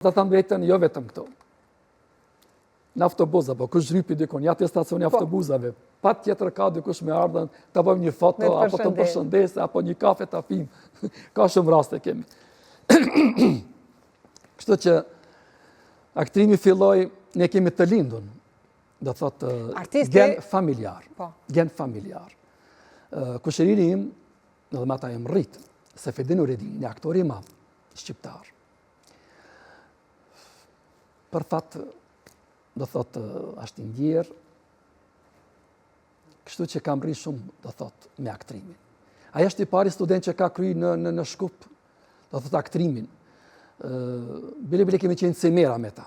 Ta thëmë drejtën, jo vetëm këto. Në autobuza, po kush zhrypi dikon, ja të stacioni autobuzave, pa tjetër ka dikush me ardhen, ta bëjmë një foto, apo të përshëndese, apo një kafe ta pim. Ka shumë raste kemi. Kështu që aktrimi filloi, ne kemi të lindun, do thotë gen familjar. Gen familjar. Kushëriri im, në dhe mata e më rritë, se Fedin Nureddin, një aktori i madh, shqiptar. Për fatë, do thotë, ashtë ndjerë, kështu që kam rri shumë, do thotë, me aktrimin. Aja është i pari student që ka kry në Shkup, do thotë, aktrimin. Bile kemi qenë semera me ta.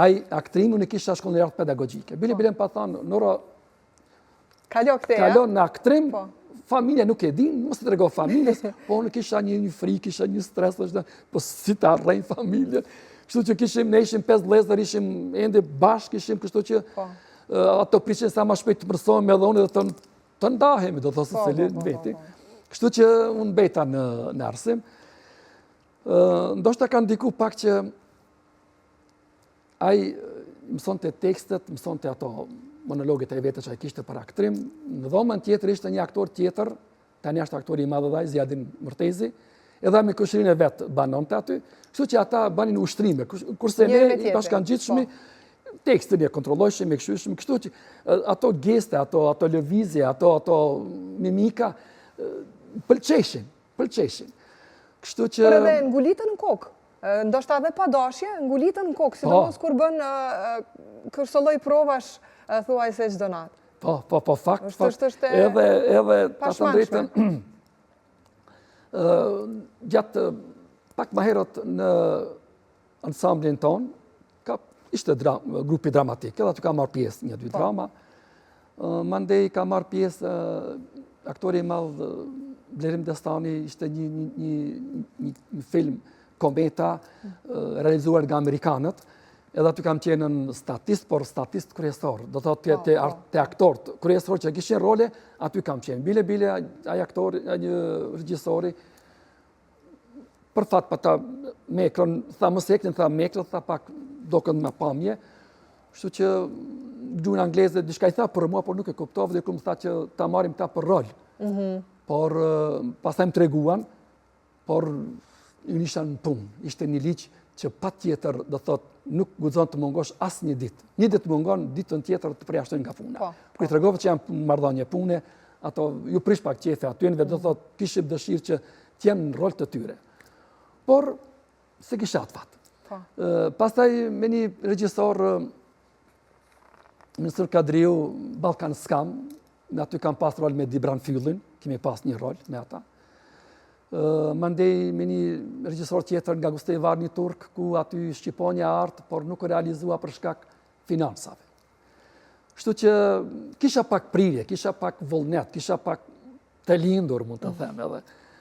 Ai aktrimin në kisha shkollën e artë pedagogjike. Bile më pa thonë, Nora, kalon në aktrim, familja nuk e din, mos të trego familjes, po në kisha një frikë, kisha një stres, po si të arrejnë familje. Kështu që ne ishim 5 vëllezër, ishim ende bashkë, ishim kështu që ato prishin sa ma shpejt të mësojmë me dhone dhe të ndahemi, do thosë se në veti. Kështu që unë beta në arsim. Ndoshta ka ndiku pak që ai mëson të tekstet, mëson të ato monologet e vete që ai kishte për aktrim. Në dhomën tjetër ishte një aktor tjetër, tani është aktori i madh ai, Zjadin Murtezi, edhe me kushërinë e vetë banonte aty, kështu që ata banin ushtrime, kurse ne i bashkangjitshmi tekstin e kontrollojshim, e këshyshim, kështu që ato geste, ato lëvizje, ato mimika, pëlqeshin. Kështu që... Por edhe ngulitën në kokë, ndoshta edhe pa dashje, ngulitën në kokë, sidomos kur bën kërsolloj provash, thuaj se çdo natë. Po, fakt, edhe ta të drejtën, gjatë pak ma herët në ansamblin ton, ishte grupi dramatik, edhe aty ka marrë pjesë 1-2 drama, mandej ka marrë pjesë aktori i madh Blerim Destani, ishte një film kometa realizuar nga Amerikanët, edhe aty kam qenë në statist, por statist kryesor, do të të aktorët kryesor që kishin role, aty kam qenë. Bile, ai aktori, një regjisori, për fat pa ta mekrën, tha mos eknin, tha mekrën, tha pak dokën me pamje, kështu që gjuhën angleze, diçka i tha për mua, por nuk e kuptova dhe ku më tha që ta marrim ta për rol. Por pastaj më treguan, por unë isha në punë, ishte një ligj që pa tjetër, do thot, nuk guxon të mungosh asë një ditë. Një ditë mungon, ditën tjetër të përjashtojnë nga puna. Kur i tregova që jam marrëdhënie pune, ato ju prish pak qefe atyre, do thot, kishim dëshirë që të jenë në rol të tyre. Por, se kisha atë fat. Pastaj me një regjisor, Ministër Kadriu, Balkan Skam, me aty kam pas rol me Dibran Fyllin, kemi pas një rol me ata. Mandej me një regjisor tjetër nga Gustej Varni Turk, ku aty shqiponja artë, por nuk realizua për shkak finansave. Kështu që kisha pak prirje, kisha pak vullnet, kisha pak të lindur, mund të them edhe.